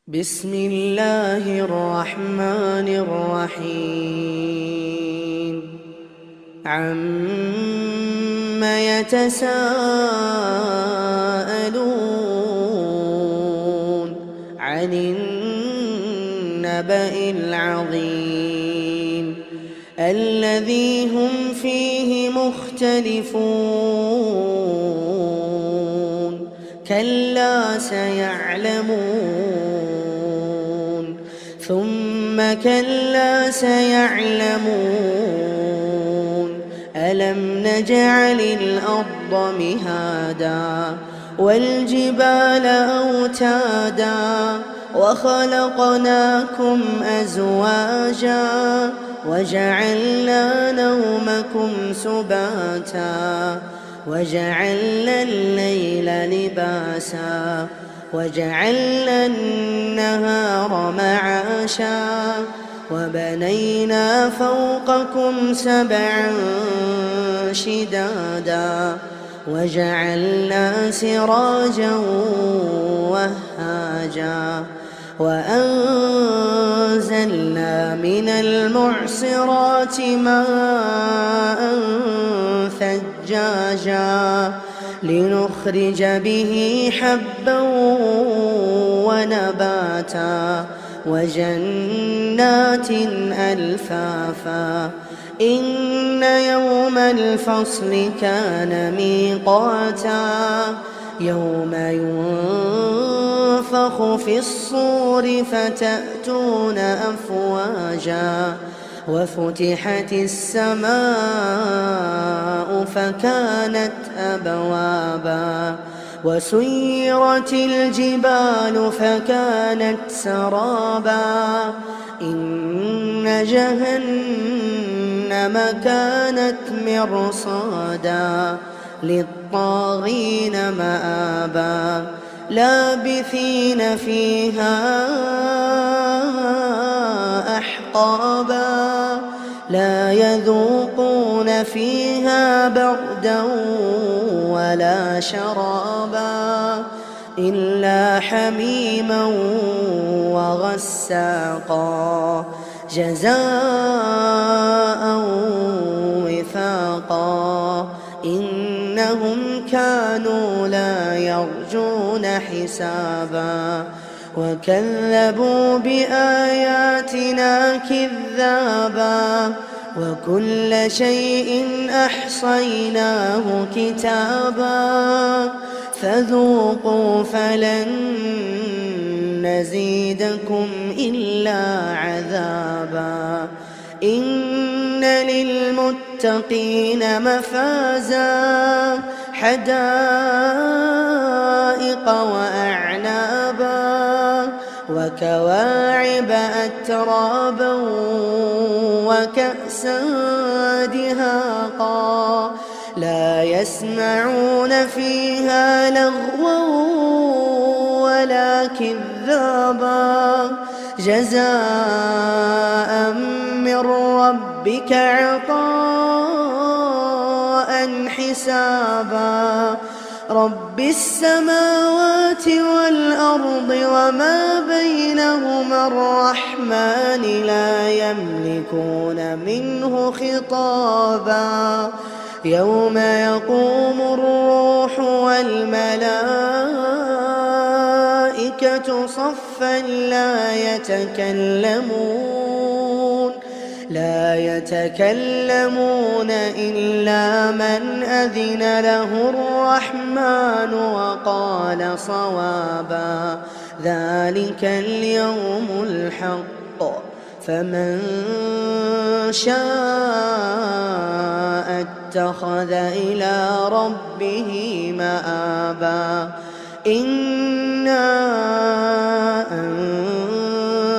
بسم الله الرحمن الرحيم عم يتساءلون عن النبأ العظيم الذي هم فيه مختلفون كلا سيعلمون ثم كلا سيعلمون ألم نجعل الأرض مهادا والجبال أوتادا وخلقناكم أزواجا وجعلنا نومكم سباتا وجعلنا الليل لباسا وجعلنا النهار معاشا وبنينا فوقكم سبعا شدادا وجعلنا سراجا وهاجا وأنزلنا من المعصرات ماء ثجاجا لنخرج به حبا ونباتا وجنات ألفافا إن يوم الفصل كان ميقاتا يوم ينفخ في الصور فتأتون أفواجا وفتحت السماء فكانت أبوابا وسيرت الجبال فكانت سرابا إن جهنم كانت مرصادا للطاغين مآبا لابثين فيها أحقابا لا يذوقون فيها بردا ولا شرابا إلا حميما وغساقا جزاء وفاقا إنهم كانوا لا يرجون حسابا وكذبوا بآياتنا كذابا وكل شيء أحصيناه كتابا فذوقوا فلن نزيدكم إلا عذابا إن للمتقين مفازا حدائق وأعنابا وكواعب أترابا وكأسا دهاقا لا يسمعون فيها لغوا ولا كذابا جزاء من ربك عطاء حسابا رب السماوات والأرض وما بينهما الرحمن لا يملكون منه خطابا يوم يقوم الروح والملائكة صفا لا يتكلمون إلا من أذن له الرحمن وقال صوابا ذلك اليوم الحق فمن شاء اتخذ إلى ربه مآبا إنا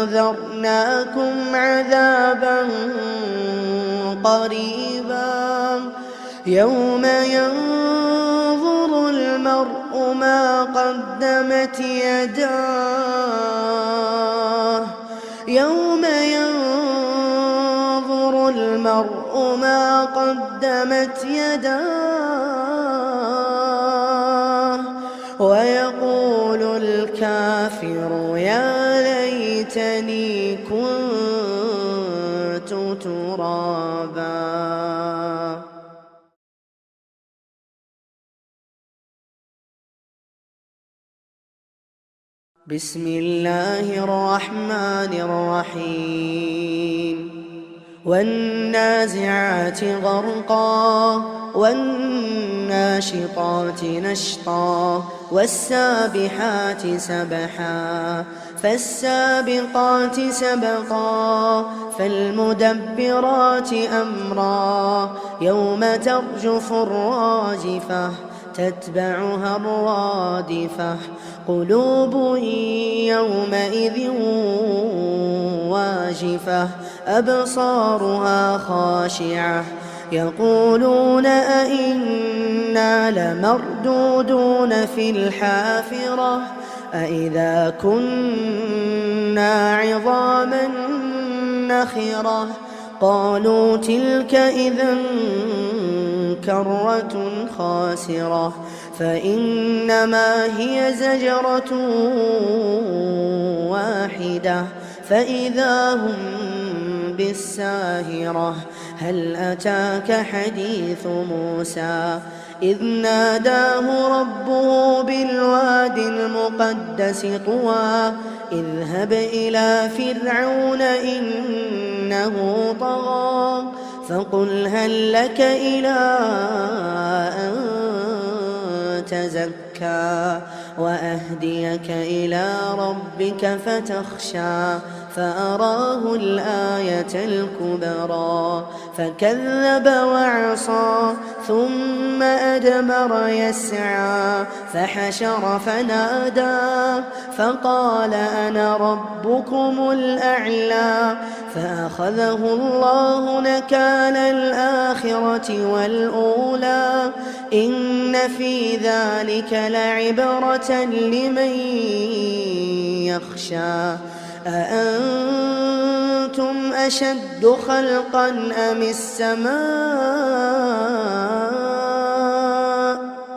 أنذرناكم عذابا قريبا يوم ينظر المرء ما قدمت يداه يوم ينظر المرء ما قدمت يداه ويقول الكافر يا ليتني كنت ترابا. بسم الله الرحمن الرحيم. والنازعات غرقا والناشطات نشطا والسابحات سبحا فالسابقات سبقا فالمدبرات أمرا يوم ترجف الراجفة تتبعها الرادفة قلوب يومئذ واجفة أبصارها خاشعة يقولون أئنا لمردودون في الحافرة أئذا كنا عظاما نخرة قالوا تلك إذا كرة خاسرة فإنما هي زجرة واحدة فإذا هم بالساهرة. هل أتاك حديث موسى إذ ناداه ربه بالوادي المقدس طوى اذهب إلى فرعون إنه طغى فقل هل لك إلى أن تزكى وأهديك إلى ربك فتخشى فأراه الآية الكبرى فكذب وعصى ثم أدبر يسعى فحشر فنادى فقال أنا ربكم الأعلى فأخذه الله نكال الآخرة والأولى إن في ذلك لعبرة لمن يخشى. أأنتم أشد خلقا أم السماء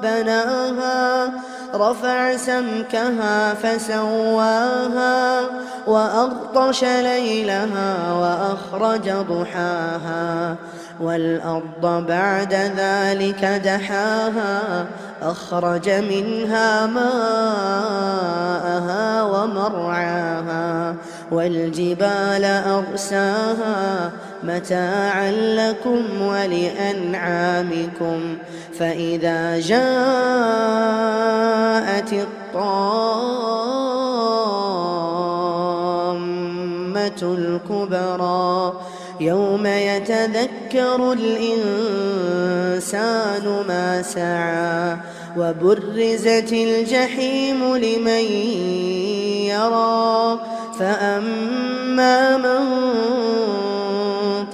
بناها رفع سمكها فسواها وأغطش ليلها وأخرج ضحاها والأرض بعد ذلك دحاها أخرج منها ماءها ومرعاها والجبال أرساها متاعا لكم ولأنعامكم فإذا جاءت الطامة الكبرى يوم يتذكر الإنسان ما سعى وبرزت الجحيم لمن يرى فأما من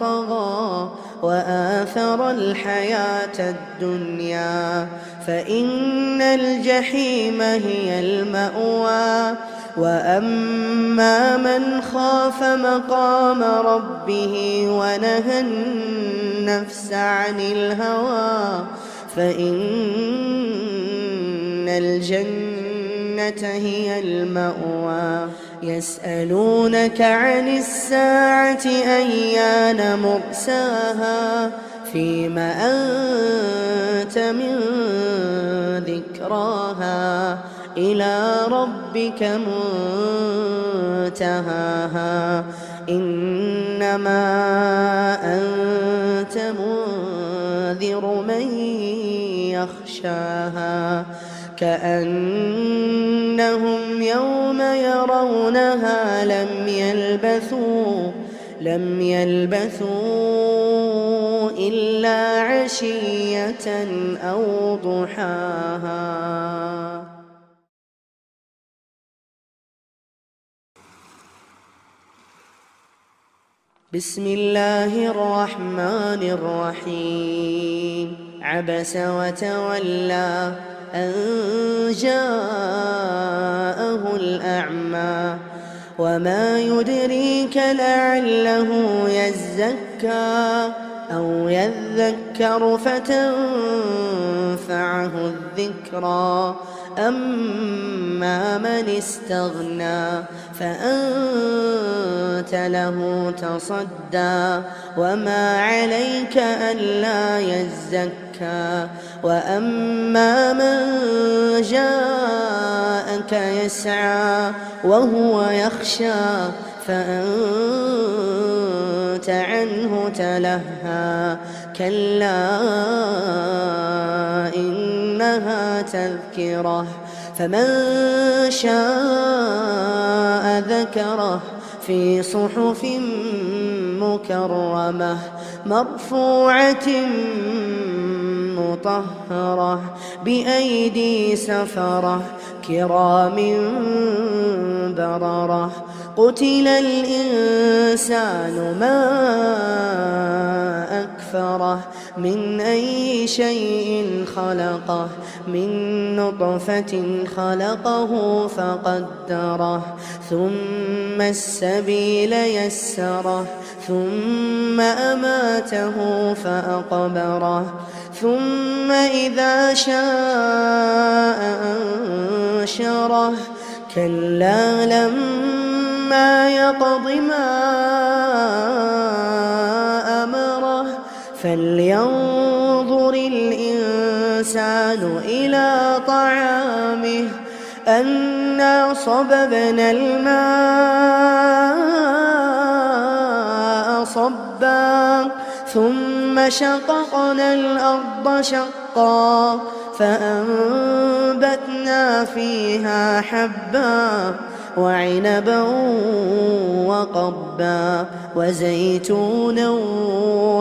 طغى وآثر الحياة الدنيا فإن الجحيم هي المأوى وأما من خاف مقام ربه ونهى النفس عن الهوى فإن الجنة هي المأوى. يسألونك عن الساعة أيان مرساها فيم أنت من ذكراها إلى ربك منتهاها إنما أنت منذر من يخشاها كأنهم يوم يرونها لم يلبثوا إلا عشية أو ضحاها. بسم الله الرحمن الرحيم. عبس وتولى أن جاءه الأعمى وما يدريك لعله يزكى أو يذكر فتنفعه معه الذكرى. أما من استغنى فأنت له تصدى وما عليك ألا يزكى. وأما من جاءك يسعى وهو يخشى فأنت عنه تلهى. كلا إنها تذكرة فمن شاء ذكره في صحف مكرمة مرفوعة مطهرة بأيدي سفرة كرام بررة. قتل الإنسان ما أكفره من أي شيء خلقه من نطفة خلقه فقدره ثم السبيل يسره ثم أماته فأقبره ثم إذا شاء أنشره. كلا لما يقض ما أمره فلينظر الإنسان إلى طعامه أنا صببنا الماء صبا ثم شققنا الأرض شقا فأنبتنا فيها حبا وعنبا وقبا وزيتونا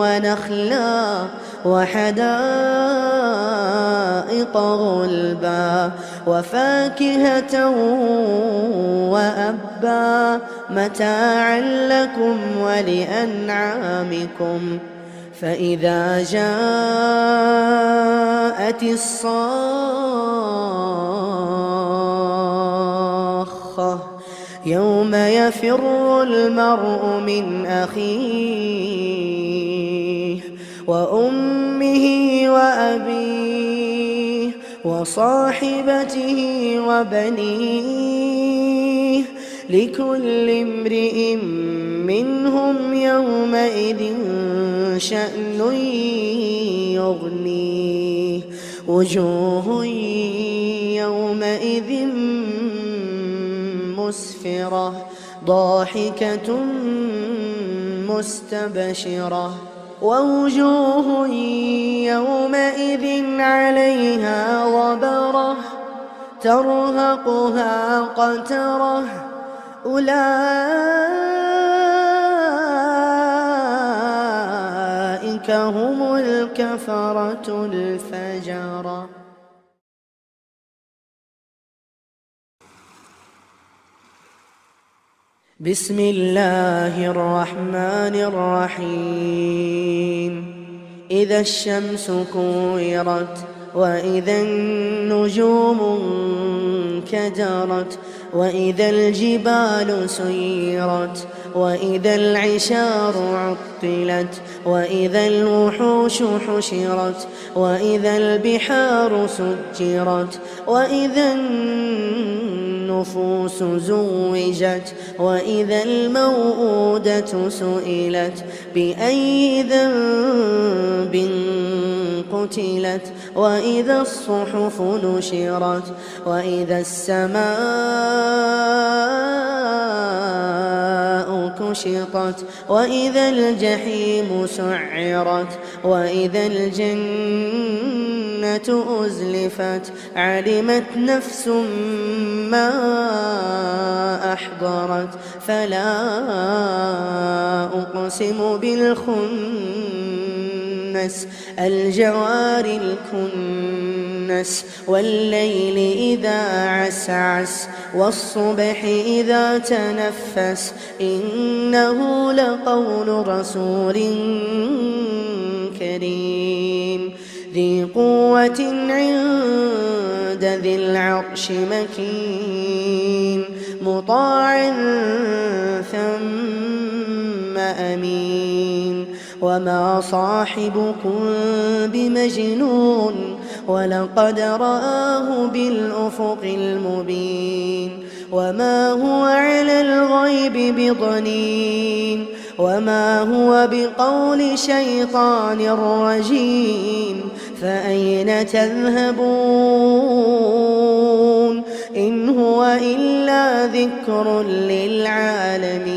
ونخلا وحدائق غلبا وفاكهة وأبا متاعا لكم ولأنعامكم. فإذا جاءت الصاخة يوم يفر المرء من أخيه وأمه وأبيه وصاحبته وبنيه لكل امرئ منهم يومئذ شأن يغنيه. وجوه يومئذ مسفرة ضاحكة مستبشرة ووجوه يومئذ عليها غبرة ترهقها قترة أولئك هم الكفرة الفجرة. بسم الله الرحمن الرحيم. إذا الشمس كورت وإذا النجوم انكدرت وإذا الجبال سيرت وإذا العشار عطلت وإذا الوحوش حشرت وإذا البحار سجرت وإذا النفوس زوجت وإذا الموءودة سئلت بأي ذنب قتلت وإذا الصحف نشرت وإذا السماء كشطت وإذا الجحيم سعرت وإذا الجنة أزلفت علمت نفس ما أحضرت. فلا أقسم بالخنس الجوار الكنس والليل إذا عسعس والصبح إذا تنفس إنه لقول رسول كريم ذي قوة عند ذي العرش مكين مطاع ثم أمين. وما صاحبكم بمجنون ولقد رآه بالأفق المبين وما هو على الغيب بضنين وما هو بقول شيطان رجيم فأين تذهبون إن هو إلا ذكر للعالمين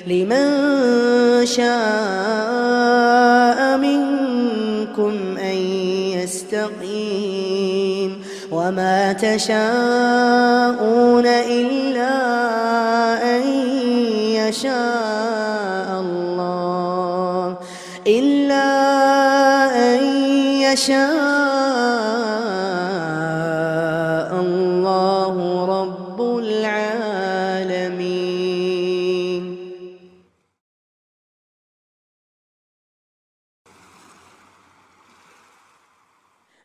لمن شاء منكم أن يستقيم وما تشاءون إلا أن يشاء الله رب العالمين.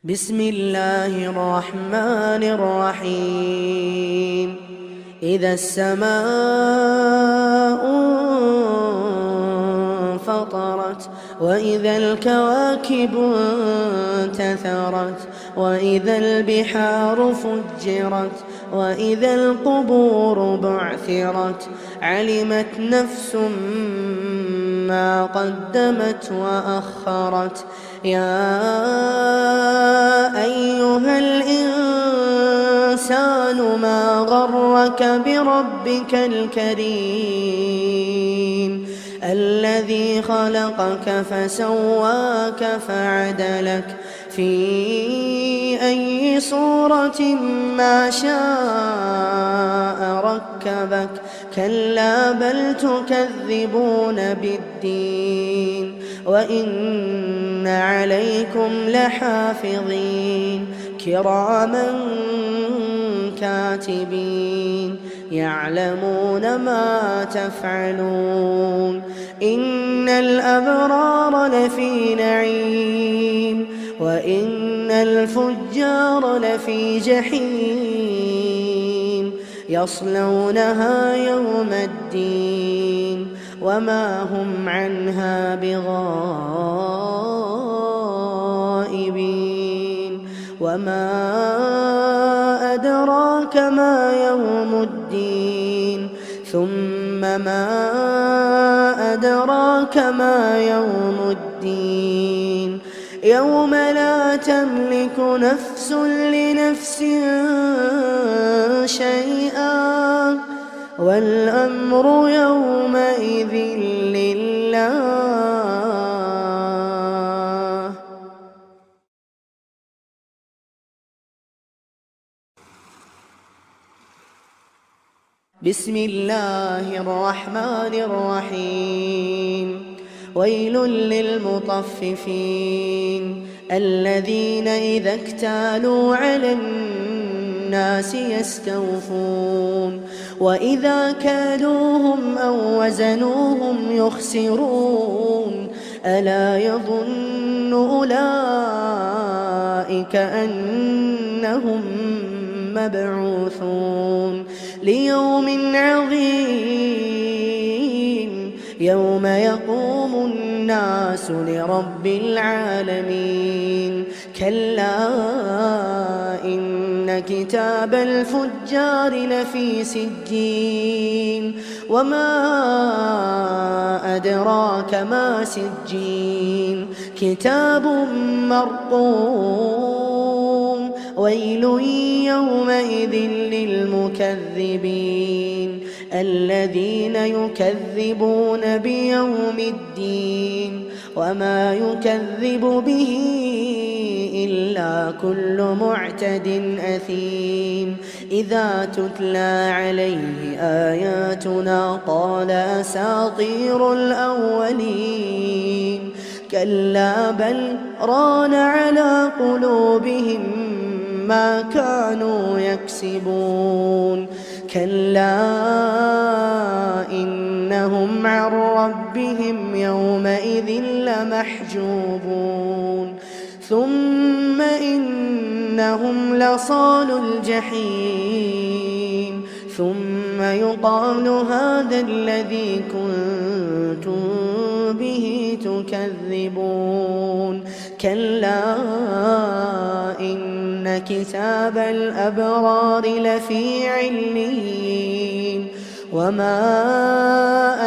بسم الله الرحمن الرحيم. إذا السماء انفطرت وإذا الكواكب انتثرت وإذا البحار فجرت وإذا القبور بعثرت علمت نفس ما قدمت وأخرت يا أيها الإنسان ما غرك بربك الكريم الذي خلقك فسواك فعدلك في أي صورة ما شاء ركبك كلا بل تكذبون بالدين وإن عليكم لحافظين كراما كاتبين يعلمون ما تفعلون إن الأبرار لفي نعيم وإن الفجار لفي جحيم يصلونها يوم الدين وما هم عنها بغائبين وما أدراك ما يوم الدين ثم ما أدراك ما يوم الدين يوم لا تملك نفس لنفس شيئا والأمر يومئذ لله. بسم الله الرحمن الرحيم. ويل للمطففين الذين إذا اكتالوا على الناس يستوفون وإذا كالوهم أو وزنوهم يخسرون ألا يظن أولئك أنهم مبعوثون ليوم عظيم يوم يقوم الناس لرب العالمين كلا إن كتاب الفجار لفي سجين وما أدراك ما سجين كتاب مرقوم ويل يومئذ للمكذبين الذين يكذبون بيوم الدين وما يكذب به إلا كل معتد أثيم إذا تتلى عليه آياتنا قال أساطير الأولين كلا بل ران على قلوبهم ما كانوا يكسبون كلا إنهم عن ربهم يومئذ لمحجوبون ثم إنهم لصالوا الجحيم ثم يقال هذا الذي كنتم به تكذبون كلا إن كتاب الأبرار لفي عليين وما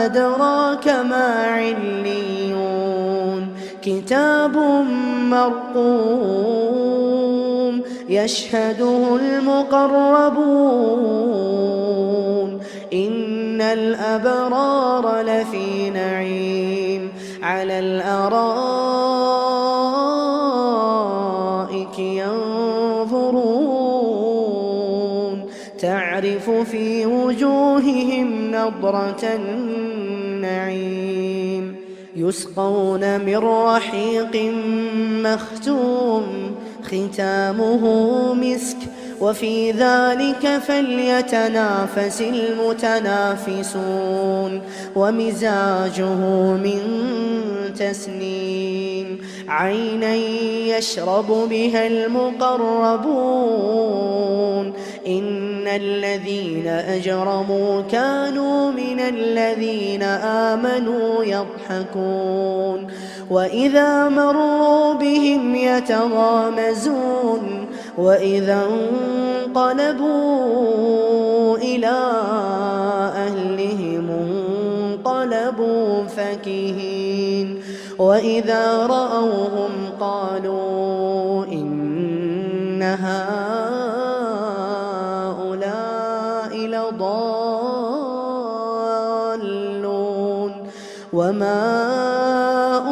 أدراك ما عليون كتاب مرقوم يشهده المقربون إن الأبرار لفي نعيم على الأرائك ينظرون تعرف في وجوههم نضرة النعيم يسقون من رحيق مختوم ختامه مسك وفي ذلك فليتنافس المتنافسون ومزاجه من تسنيم عينا يشرب بها المقربون إن الذين أجرموا كانوا من الذين آمنوا يضحكون وإذا مروا بهم يتغامزون وإذا انقلبوا إلى أهلهم انقلبوا فكهين وإذا رأوهم قالوا إن هؤلاء لضالون وما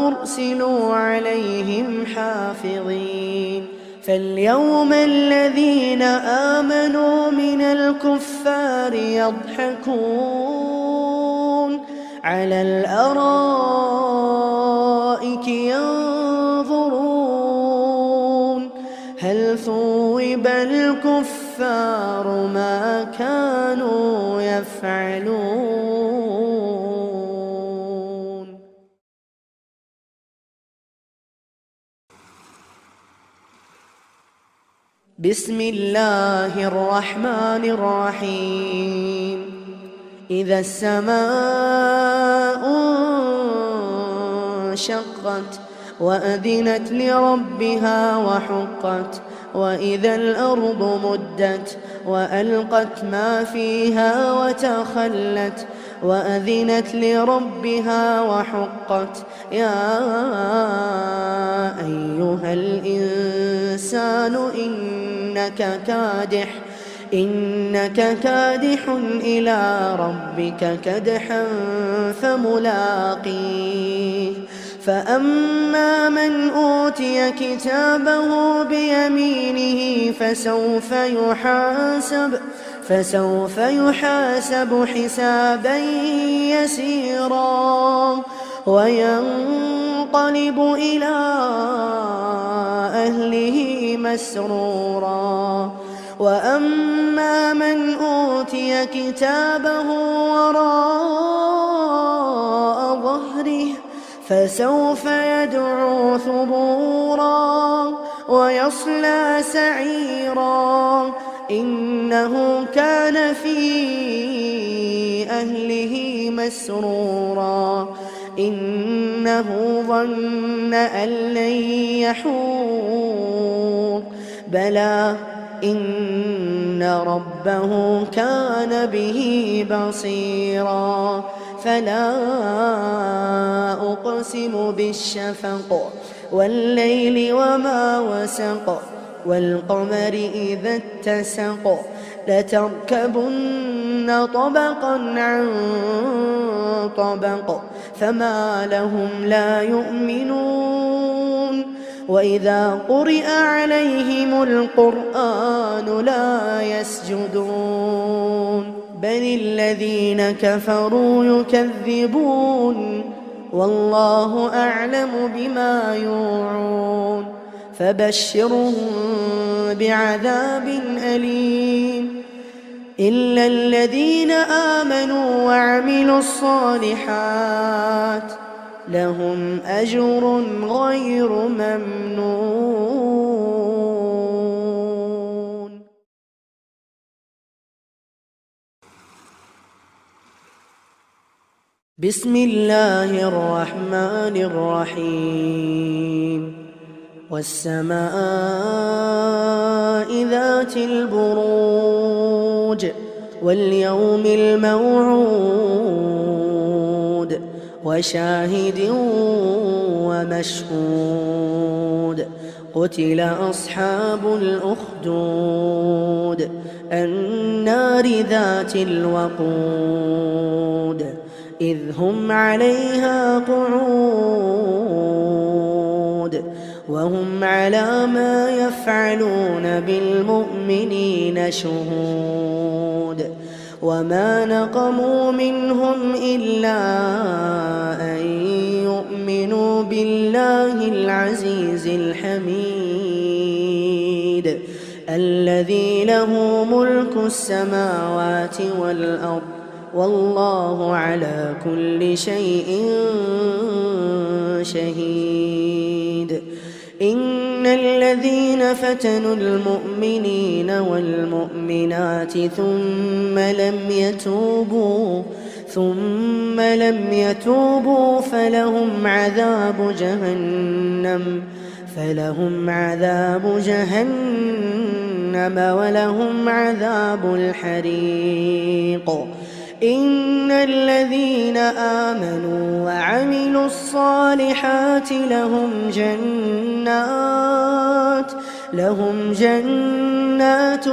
أرسلوا عليهم حافظين فاليوم الذين آمنوا من الكفار يضحكون على الأرائك ينظرون هل ثوب الكفار ما كانوا يفعلون. بسم الله الرحمن الرحيم إذا السماء انشقت وأذنت لربها وحقت وإذا الأرض مدت وألقت ما فيها وتخلت وأذنت لربها وحقت يا أيها الإنسان إنك كادح إلى ربك كدحا فملاقيه فأما من أوتي كتابه بيمينه فسوف يحاسب حسابا يسيرا وينقلب إلى أهله مسرورا وأما من أوتي كتابه وراء ظهره فسوف يدعو ثبورا ويصلى سعيرا إنه كان في أهله مسرورا إنه ظن أن لن يحور بلى إن ربه كان به بصيرا فلا أقسم بالشفق والليل وما وسق والقمر إذا اتسق لتركبن طبقا عن طبق فما لهم لا يؤمنون وإذا قرئ عليهم القرآن لا يسجدون بل الذين كفروا يكذبون والله أعلم بما يوعون فبشرهم بعذاب أليم إلا الذين آمنوا وعملوا الصالحات لهم أجر غير ممنون. بسم الله الرحمن الرحيم والسماء ذات البروج واليوم الموعود وشاهد ومشهود قتل أصحاب الأخدود النار ذات الوقود إذ هم عليها قعود وهم على ما يفعلون بالمؤمنين شهود وما نقموا منهم إلا أن يؤمنوا بالله العزيز الحميد الذي له ملك السماوات والأرض والله على كل شيء شهيد إن الذين فتنوا المؤمنين والمؤمنات ثم لم يتوبوا فلهم عذاب جهنم ولهم عذاب الحريق إن الذين آمنوا وعملوا الصالحات لهم جنات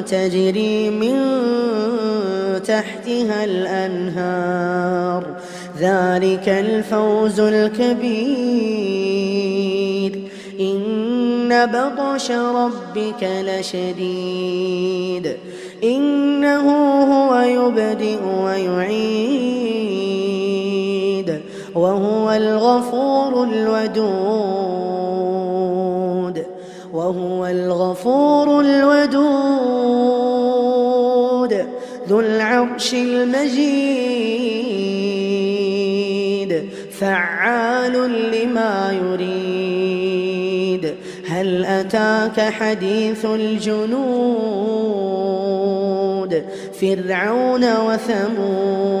تجري من تحتها الأنهار ذلك الفوز الكبير إن بطش ربك لشديد إنه هو يبدئ ويعيد وهو الغفور الودود ذو العرش المجيد فعال لما يريد هل أتاك حديث الجنود فرعون وثمود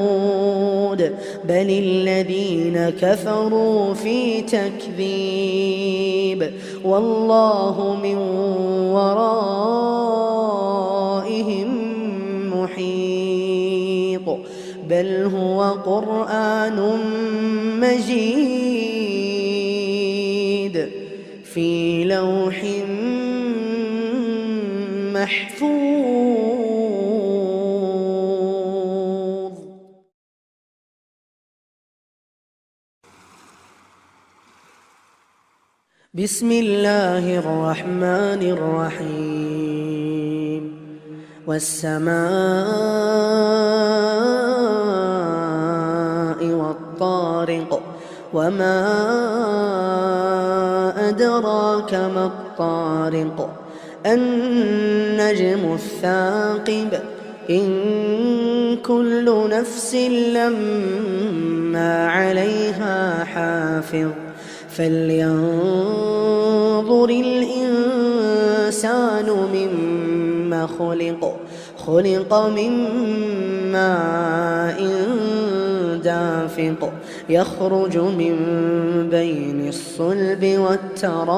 بل الذين كفروا في تكذيب والله من ورائهم محيط بل هو قرآن مجيد في لوح محفوظ. بسم الله الرحمن الرحيم والسماء والطارق وما أدراك ما الطارق النجم الثاقب إن كل نفس لما عليها حافظ فلينظر الإنسان مما خلق من ماء دافق يخرج من بين الصلب والترائب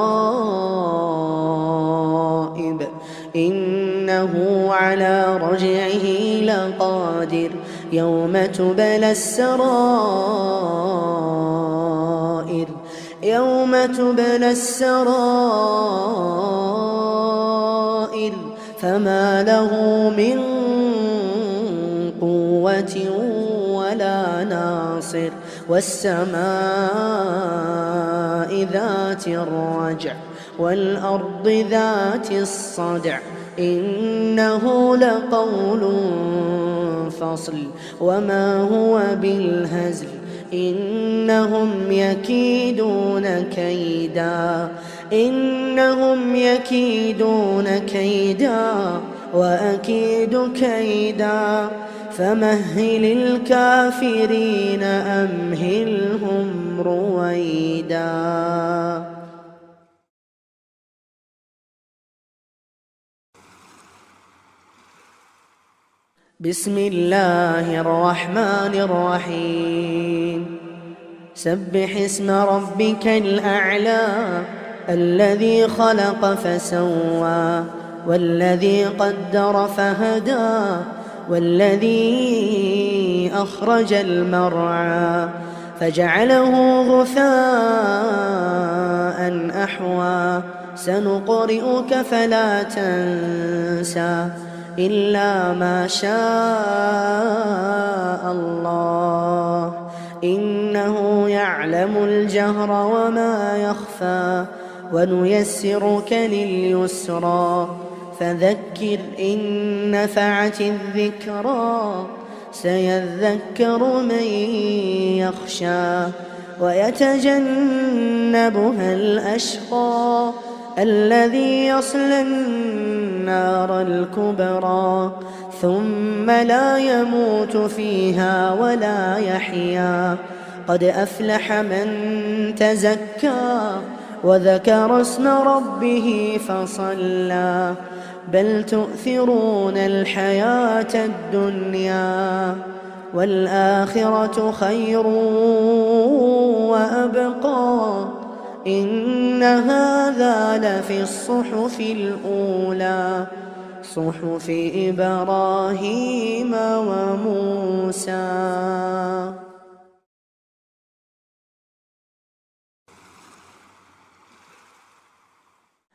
إنه على رجعه لقادر يوم تبلى السرائر فما له من قوة ولا ناصر والسماء ذات الرجع والأرض ذات الصدع إنه لقول فصل وما هو بالهزل إنهم يكيدون كيدا وأكيد كيدا فمهل الكافرين أمهلهم رويدا. بسم الله الرحمن الرحيم سبح اسم ربك الأعلى الذي خلق فسوى والذي قدر فهدى والذي أخرج المرعى فجعله غثاء أحوى سنقرئك فلا تنسى إلا ما شاء الله إنه يعلم الجهر وما يخفى ونيسرك لليسرى فذكر إن نفعت الذكرى سيذكر من يخشى ويتجنبها الأشقى الذي يصلى النار الكبرى ثم لا يموت فيها ولا يحيا قد أفلح من تزكى وذكر اسم ربه فصلى بل تؤثرون الحياة الدنيا والآخرة خير وأبقى إن هذا لفي الصحف الأولى صحف إبراهيم وموسى.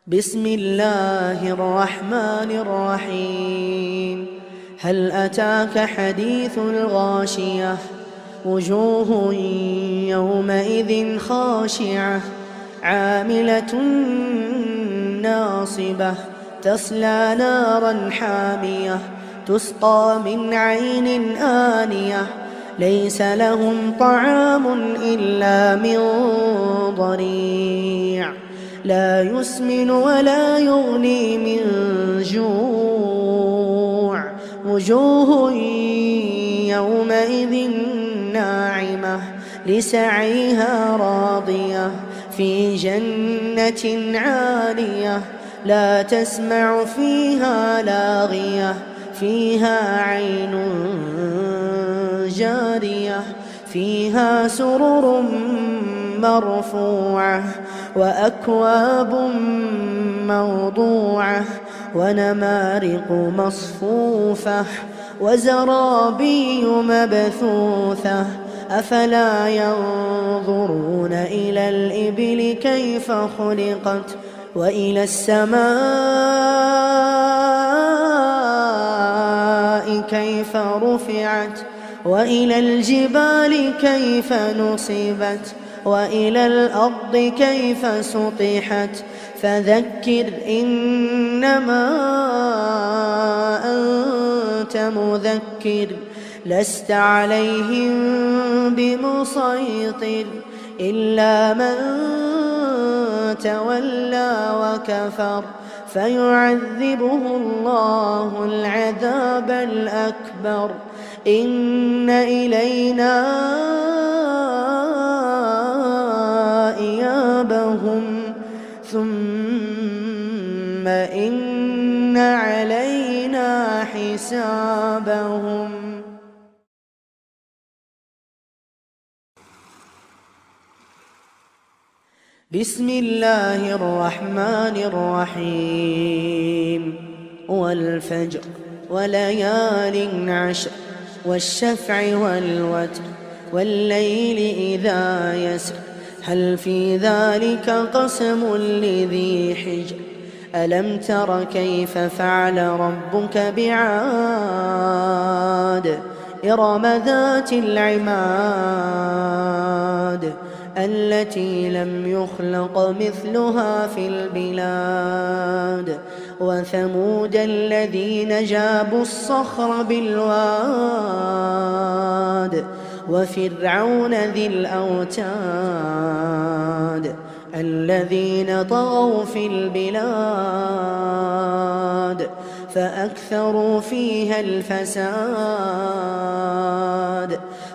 بسم الله الرحمن الرحيم هل أتاك حديث الغاشية وجوه يومئذ خاشعة عاملة ناصبة تصلى نارا حامية تسقى من عين آنية ليس لهم طعام إلا من ضريع لا يسمن ولا يغني من جوع وجوه يومئذ ناعمة لسعيها راضية في جنة عالية لا تسمع فيها لاغية فيها عين جارية فيها سرر مرفوعة وأكواب موضوعة ونمارق مصفوفة وزرابي مبثوثة أفلا ينظرون إلى الإبل كيف خلقت وإلى السماء كيف رفعت وإلى الجبال كيف نصبت وإلى الأرض كيف سطحت فذكر إنما أنت مذكر لست عليهم بمسيطر إلا من تولى وكفر فيعذبه الله العذاب الأكبر إن إلينا إيابهم ثم إن علينا حسابهم. بسم الله الرحمن الرحيم والفجر وليال عشر والشفع والوتر والليل إذا يسر هل في ذلك قسم لذي حجر ألم تر كيف فعل ربك بعاد إرم ذات العماد التي لم يخلق مثلها في البلاد وثمود الذين جابوا الصخر بالواد وفرعون ذي الأوتاد الذين طغوا في البلاد فأكثروا فيها الفساد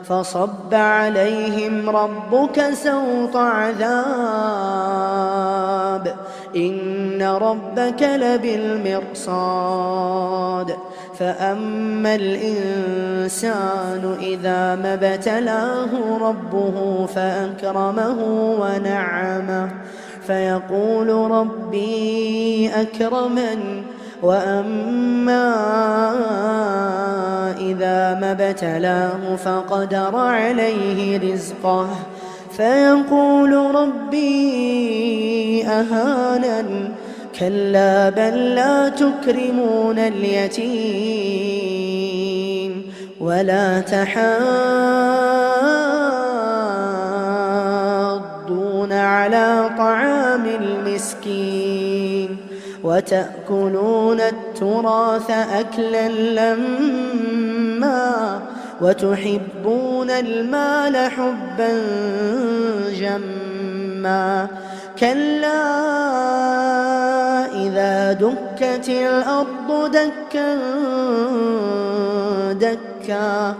فصب عليهم ربك سوط عذاب إن ربك لبالمرصاد فأما الإنسان إذا ما ابتلاه ربه فأكرمه ونعمه فيقول ربي أكرمن وأما إذا ما ابتلاه فقدر عليه رزقه فيقول ربي أهانن كلا بل لا تكرمون اليتيم ولا تحاضون على طعام المسكين وتأكلون التراث أكلا لما وتحبون المال حبا جما كلا إذا دكت الأرض دكا دكا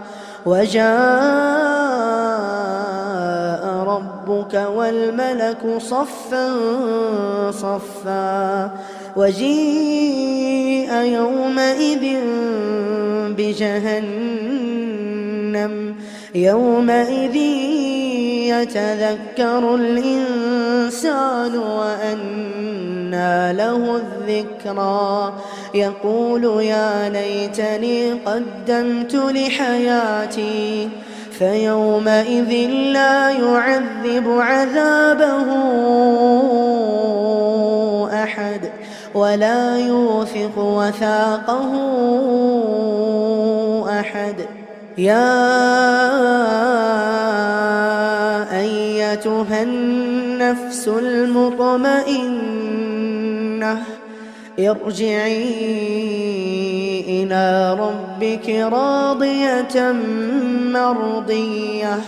وجاء ربك والملك صفا صفا وجيء يومئذ بجهنم يومئذ يتذكر الإنسان وأنى له الذكرى يقول يا ليتني قدمت لحياتي فيومئذ لا يعذب عذابه أحد ولا يوثق وثاقه أحد يا أيتها النفس المطمئنة ارجعي إلى ربك راضية مرضية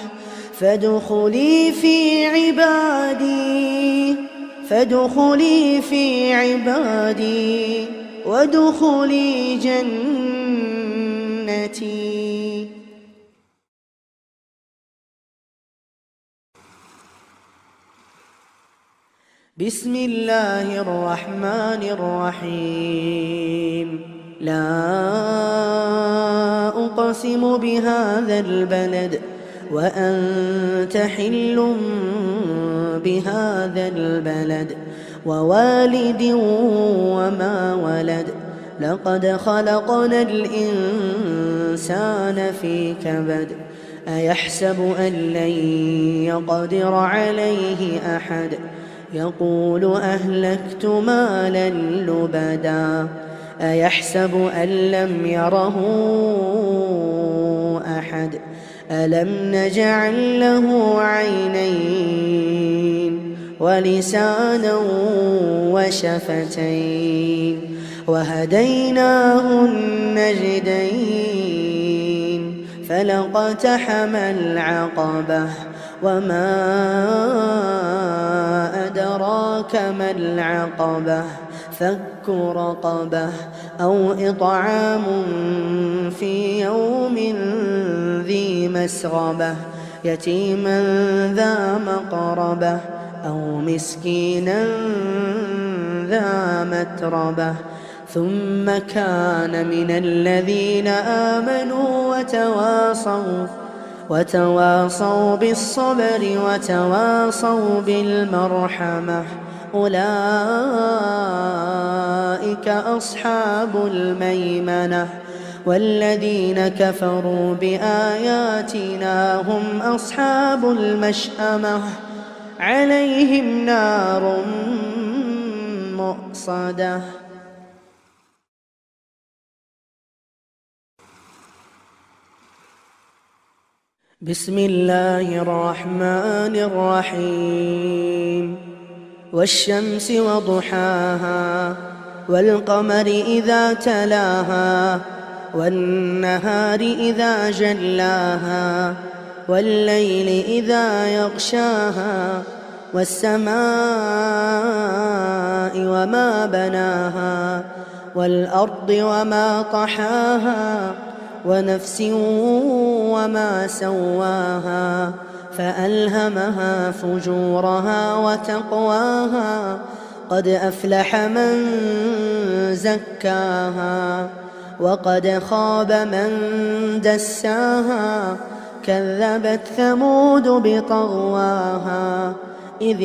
فادخلي في عبادي وادخلي جنتي. بسم الله الرحمن الرحيم لا أقسم بهذا البلد وأنت حل بهذا البلد ووالد وما ولد لقد خلقنا الإنسان في كبد أيحسب أن لن يقدر عليه أحد يقول أهلكت مالا لبدا أيحسب أن لم يره أحد ألم نجعل له عينين ولسانا وشفتين وهديناه النجدين فلاقتحم العقبة وما أدراك ما العقبة فك رقبة أو إطعام في يوم ذي مسغبة يتيما ذا مقربة أو مسكينا ذا متربة ثم كان من الذين آمنوا وتواصوا بالصبر وتواصوا بالمرحمة أولئك أصحاب الميمنة والذين كفروا بآياتنا هم أصحاب المشأمة عليهم نار مؤصدة. بسم الله الرحمن الرحيم والشمس وضحاها والقمر إذا تلاها والنهار إذا جلاها والليل إذا يغشاها والسماء وما بناها والأرض وما طحاها ونفس وما سواها فألهمها فجورها وتقواها قد أفلح من زكاها وقد خاب من دساها كذبت ثمود بطغواها إذ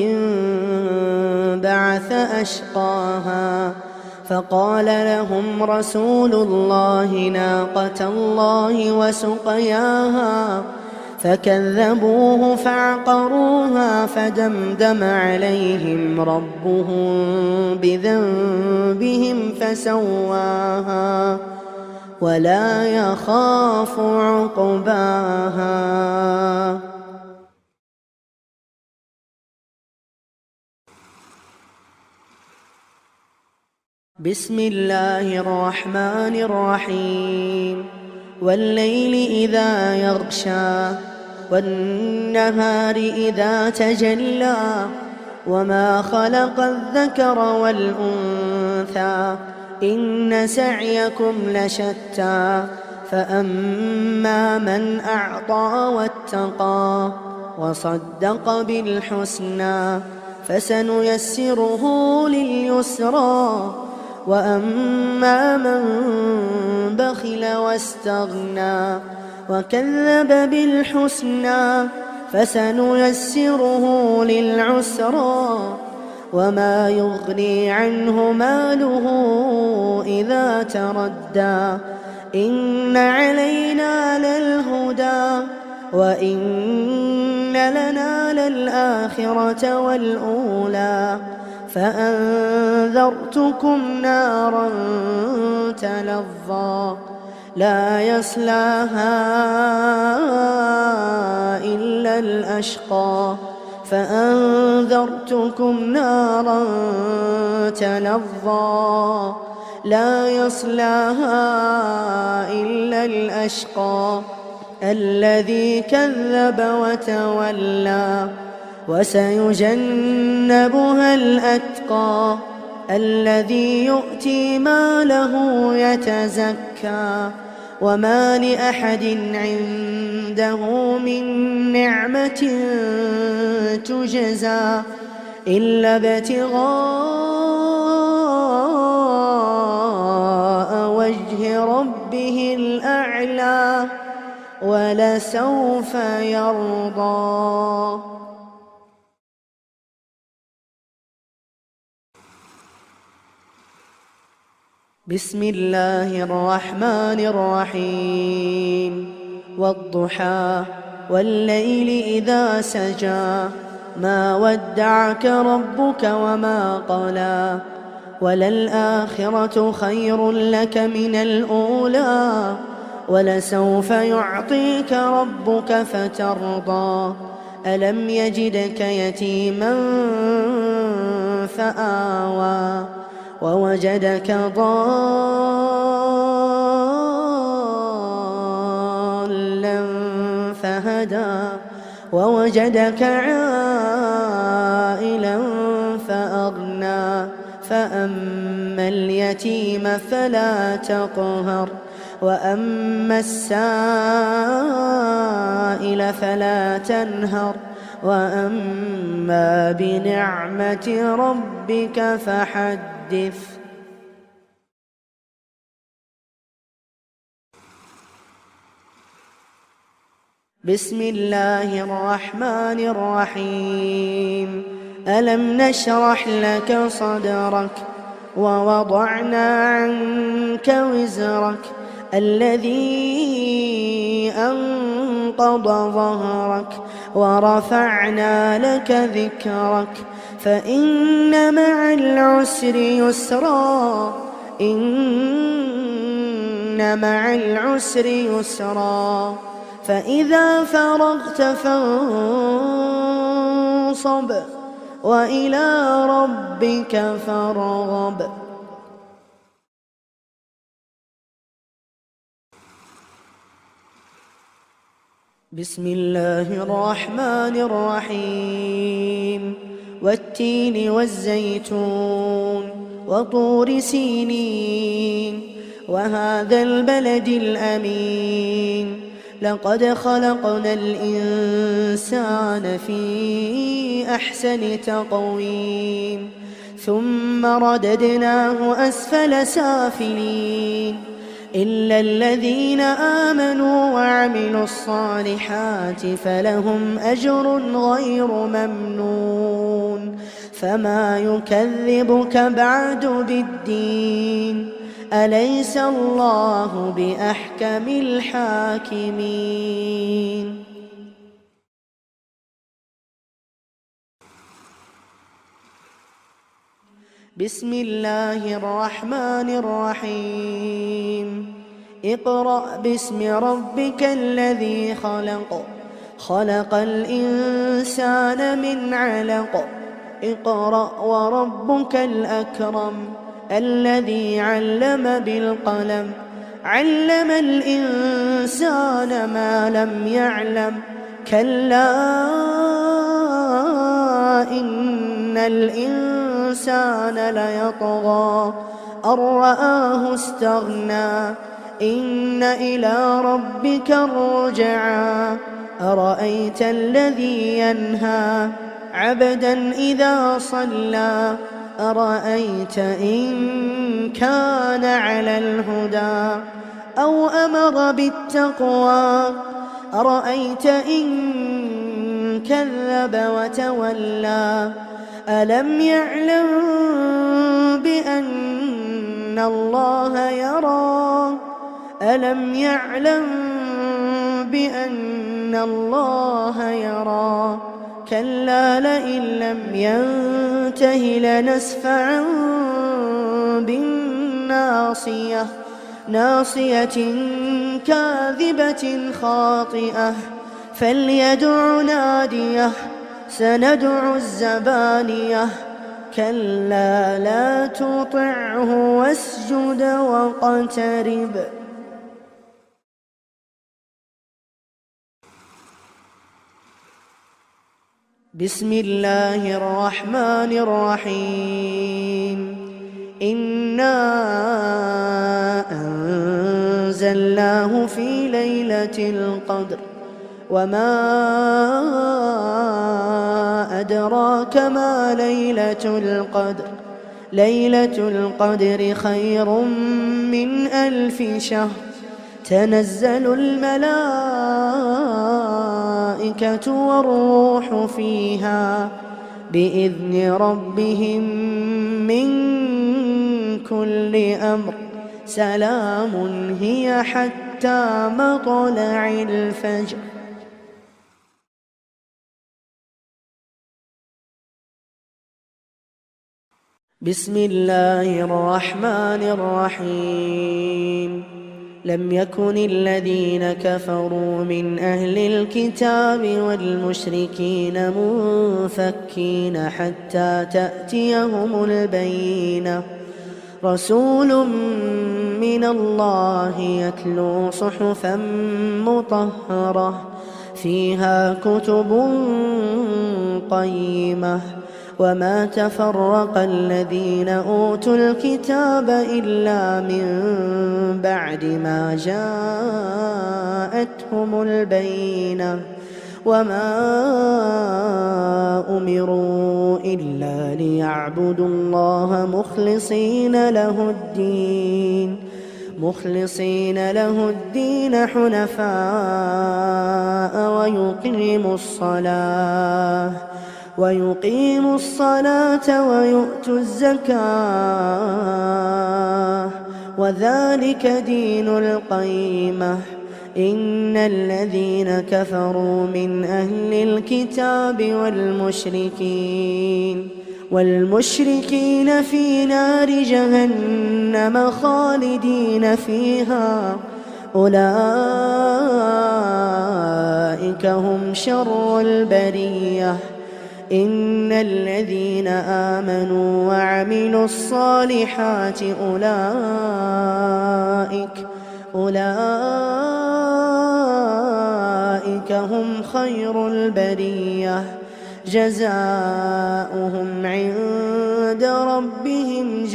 انبعث أشقاها فقال لهم رسول الله ناقة الله وسقياها فكذبوه فعقروها فدمدم عليهم ربهم بذنبهم فسواها ولا يخاف عقباها. بسم الله الرحمن الرحيم والليل إذا يغشى والنهار إذا تجلى وما خلق الذكر والأنثى إن سعيكم لشتى فأما من أعطى واتقى وصدق بالحسنى فسنيسره لليسرى وأما من بخل واستغنى وكذب بالحسنى فسنيسره للعسرى وما يغني عنه ماله إذا تردى إن علينا للهدى وإن لنا للآخرة والأولى فأنذرتكم نارا تلظى لا يصلاها إلا الأشقى فأنذرتكم نارا تلظى لا يصلاها إلا الأشقى الذي كذب وتولى وسيجنبها الأتقى الذي يؤتي ماله يتزكى وما لأحد عنده من نعمة تجزى إلا ابتغاء وجه ربه الأعلى ولسوف يرضى. بسم الله الرحمن الرحيم والضحى والليل إذا سجى ما ودعك ربك وما قلى وللآخرة خير لك من الأولى ولسوف يعطيك ربك فترضى ألم يجدك يتيما فآوى ووجدك ضالا فهدى ووجدك عائلا فأغنى فأما اليتيم فلا تقهر وأما السائل فلا تنهر وأما بنعمة ربك فحدث. بسم الله الرحمن الرحيم ألم نشرح لك صدرك ووضعنا عنك وزرك الذي أنقض ظهرك ورفعنا لك ذكرك فإن مع العسر يسرا إن مع العسر يسرا فإذا فرغت فانصب وإلى ربك فارغب. بسم الله الرحمن الرحيم والتين والزيتون وطور سينين وهذا البلد الأمين لقد خلقنا الإنسان في أحسن تقويم ثم رددناه أسفل سافلين إلا الذين آمنوا وعملوا الصالحات فلهم أجر غير ممنون فما يكذبك بعد بالدين أليس الله بأحكم الحاكمين. بسم الله الرحمن الرحيم اقرأ باسم ربك الذي خلق خلق الإنسان من علق اقرأ وربك الأكرم الذي علم بالقلم علم الإنسان ما لم يعلم كلا إن الإنسان ليطغى أن رآه استغنى إن إلى ربك الرجعى أرأيت الذي ينهى عبدا إذا صلى أرأيت إن كان على الهدى أو أمر بالتقوى أرأيت إن كذب وتولى ألم يعلم بأن الله يرى ألم يعلم بأن الله يرى كلا لئن لم ينته لنسفعا بالناصية ناصية كاذبة خاطئة فليدع ناديه سندع الزبانية كلا لا تطعه واسجد واقترب. بسم الله الرحمن الرحيم إنا أنزلناه في ليلة القدر وما أدراك ما ليلة القدر ليلة القدر خير من 1000 شهر تنزل الملائكة والروح فيها بإذن ربهم من كل أمر سلام هي حتى مطلع الفجر. بسم الله الرحمن الرحيم لم يكن الذين كفروا من أهل الكتاب والمشركين منفكين حتى تأتيهم البينة رسول من الله يتلو صحفا مطهرة فيها كتب قيمة وما تفرق الذين أوتوا الكتاب إلا من بعد ما جاءتهم البينة وما أمروا إلا ليعبدوا الله مخلصين له الدين حنفاء ويقيموا الصلاة ويؤتوا الزكاة وذلك دين القيمة إن الذين كفروا من أهل الكتاب والمشركين في نار جهنم خالدين فيها أولئك هم شر البرية إن الذين آمنوا وعملوا الصالحات أولئك هم خير البرية جزاؤهم عند ربهم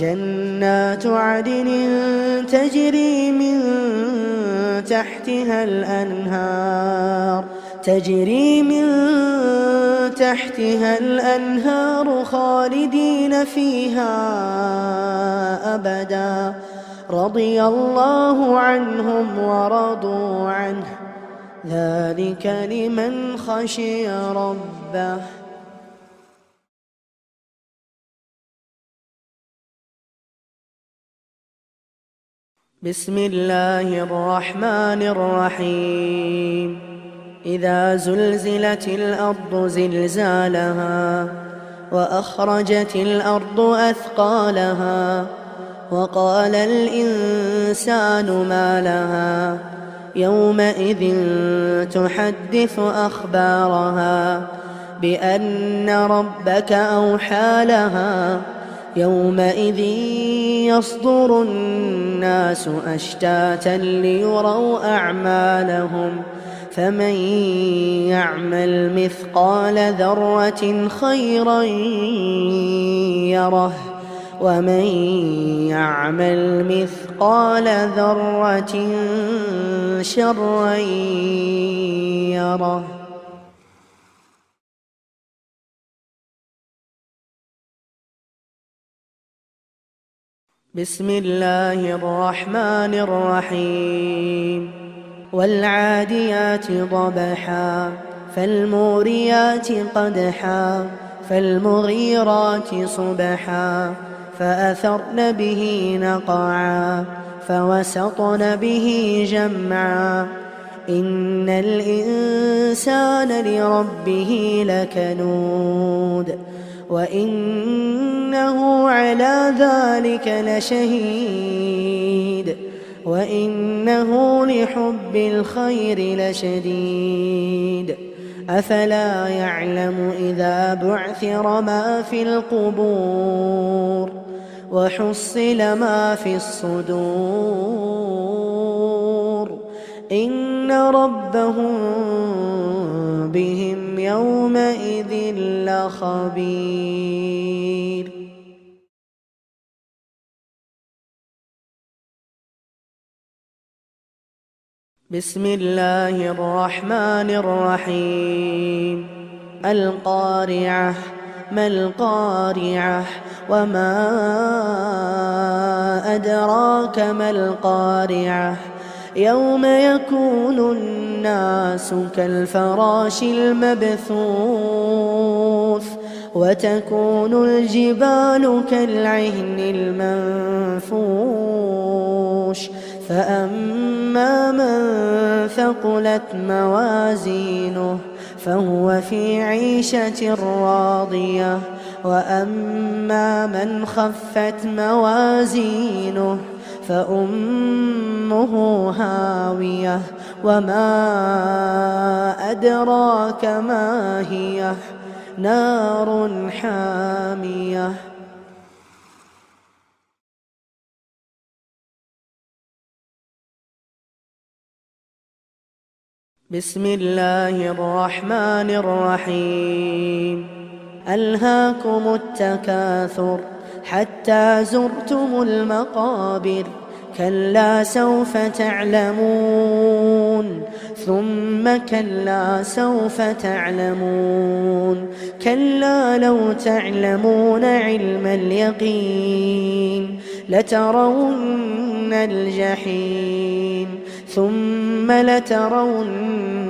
جنات عدن تجري من تحتها الأنهار خالدين فيها أبدا رضي الله عنهم ورضوا عنه ذلك لمن خشي ربه. بسم الله الرحمن الرحيم. إذا زلزلت الأرض زلزالها وأخرجت الأرض أثقالها وقال الإنسان ما لها يومئذ تحدث أخبارها بأن ربك أوحى لها يومئذ يصدر الناس أشتاتا ليروا أعمالهم فمن يعمل مثقال ذرة خيرا يره ومن يعمل مثقال ذرة شرا يره. بسم الله الرحمن الرحيم. والعاديات ضبحا فالموريات قدحا فالمغيرات صبحا فأثرن به نقعا فوسطن به جمعا إن الإنسان لربه لكنود وإنه على ذلك لشهيد وإنه لحب الخير لشديد أفلا يعلم إذا بعثر ما في القبور وحصل ما في الصدور إن ربهم بهم يومئذ لخبير. بسم الله الرحمن الرحيم. القارعة ما القارعة وما أدراك ما القارعة يوم يكون الناس كالفراش المبثوث وتكون الجبال كالعهن المنفوش فأما من ثقلت موازينه فهو في عيشة راضية وأما من خفت موازينه فأمه هاوية وما أدراك ما هي نار حامية. بسم الله الرحمن الرحيم. ألهاكم التكاثر حتى زرتم المقابر كلا سوف تعلمون ثم كلا سوف تعلمون كلا لو تعلمون علم اليقين لترون الجحيم ثم لترونها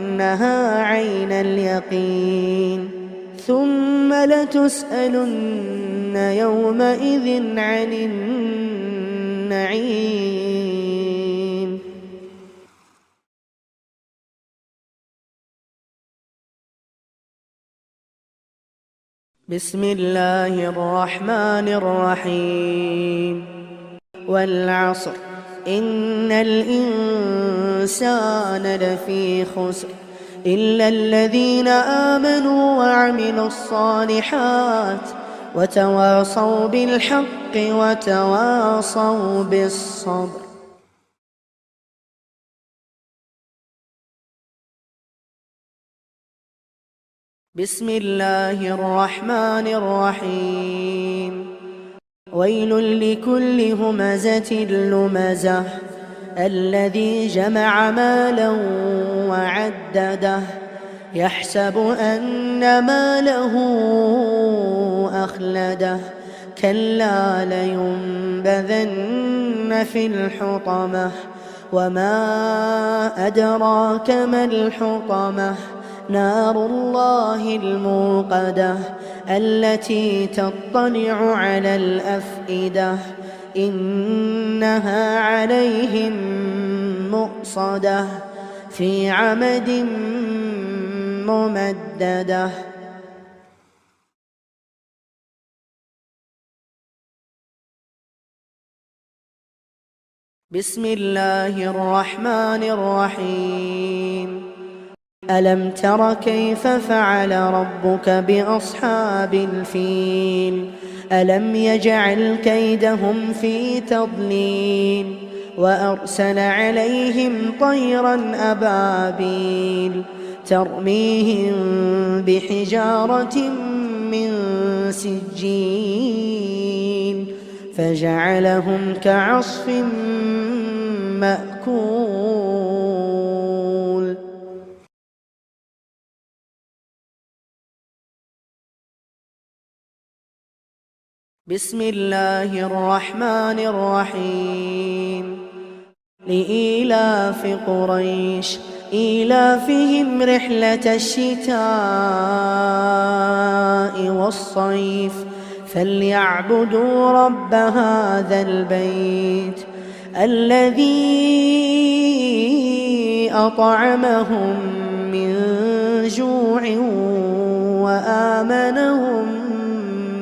عين اليقين ثم لتسألن يومئذ عن النعيم. بسم الله الرحمن الرحيم. والعصر إن الإنسان لفي خسر إلا الذين آمنوا وعملوا الصالحات وتواصوا بالحق وتواصوا بالصبر. بسم الله الرحمن الرحيم. ويل لكل همزة لمزة الذي جمع مالا وعدده يحسب أن ماله أخلده كلا لينبذن في الحطمة وما أدراك ما الحطمة نار الله الموقدة التي تطلع على الأفئدة إنها عليهم مؤصدة في عمد ممددة. بسم الله الرحمن الرحيم. ألم تر كيف فعل ربك بأصحاب الفيل ألم يجعل كيدهم في تضليل وأرسل عليهم طيرا أبابيل ترميهم بحجارة من سجيل فجعلهم كعصف مأكول. بسم الله الرحمن الرحيم. لإيلاف قريش إيلافهم رحلة الشتاء والصيف فليعبدوا رب هذا البيت الذي أطعمهم من جوع وآمنهم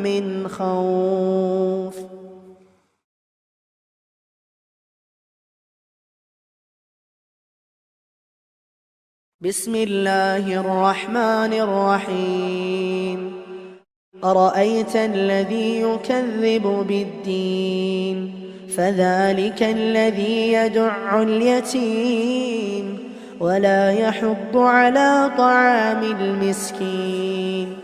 من خوف. بسم الله الرحمن الرحيم. أرأيت الذي يكذب بالدين فذلك الذي يدع اليتيم ولا يحض على طعام المسكين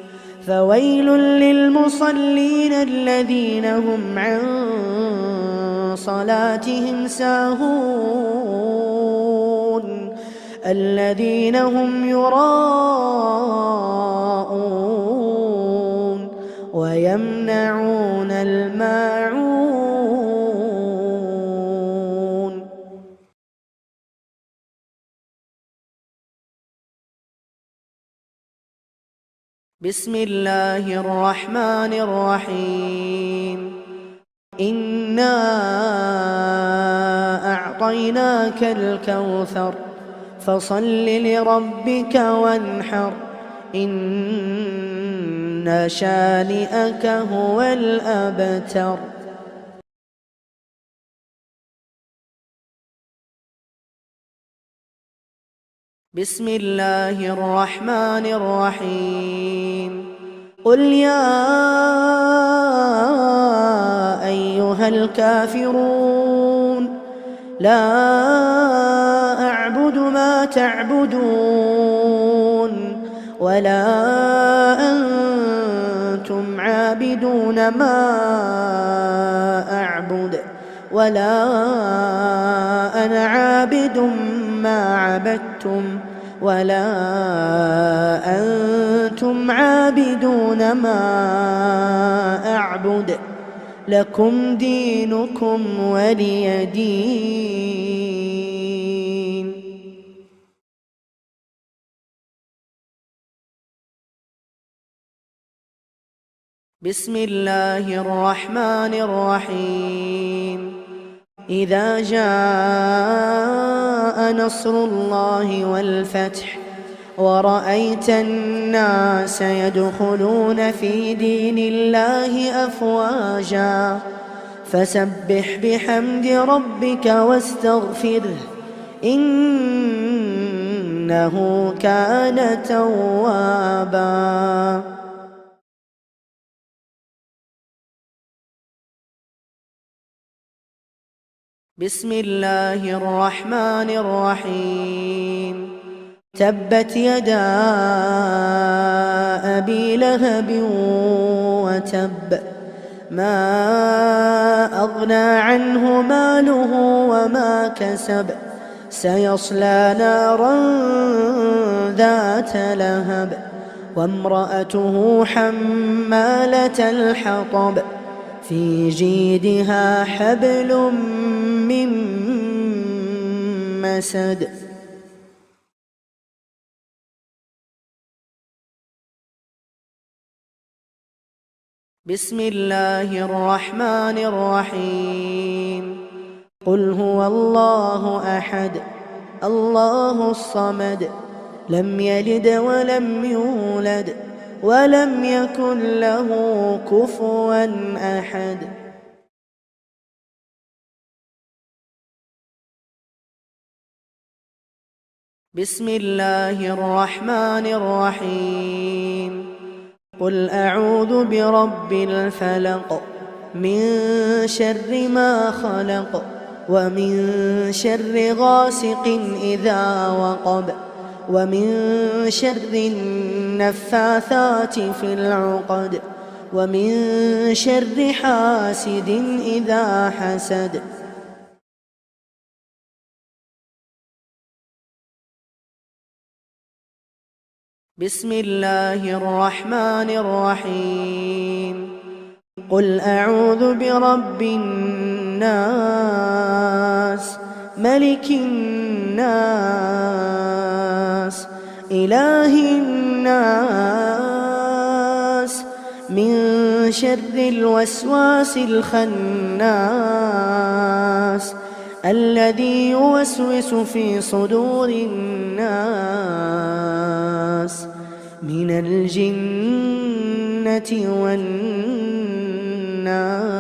فويل للمصلين الذين هم عن صلاتهم ساهون الذين هم يراءون ويمنعون الماعون. بسم الله الرحمن الرحيم. إنا أعطيناك الكوثر فصل لربك وانحر إن شانئك هو الأبتر. بسم الله الرحمن الرحيم. قل يا أيها الكافرون لا أعبد ما تعبدون ولا أنتم عابدون ما أعبد ولا أنا عابد ما عبدتم ولا أنتم عابدون ما أعبد لكم دينكم ولي دين. بسم الله الرحمن الرحيم. إذا جاء نصر الله والفتح ورأيت الناس يدخلون في دين الله أفواجا فسبح بحمد ربك واستغفره إنه كان توابا. بسم الله الرحمن الرحيم. تبت يدا أبي لهب وتب ما أغنى عنه ماله وما كسب سيصلى نارا ذات لهب وامرأته حمالة الحطب في جيدها حبل من مسد. بسم الله الرحمن الرحيم. قل هو الله أحد الله الصمد لم يلد ولم يولد ولم يكن له كفوا أحد. بسم الله الرحمن الرحيم. قل أعوذ برب الفلق من شر ما خلق ومن شر غاسق إذا وقب ومن شر النفاثات في العقد ومن شر حاسد إذا حسد. بسم الله الرحمن الرحيم. قل أعوذ برب الناس ملك الناس إله الناس من شر الوسواس الخناس الذي يوسوس في صدور الناس من الجنة والناس.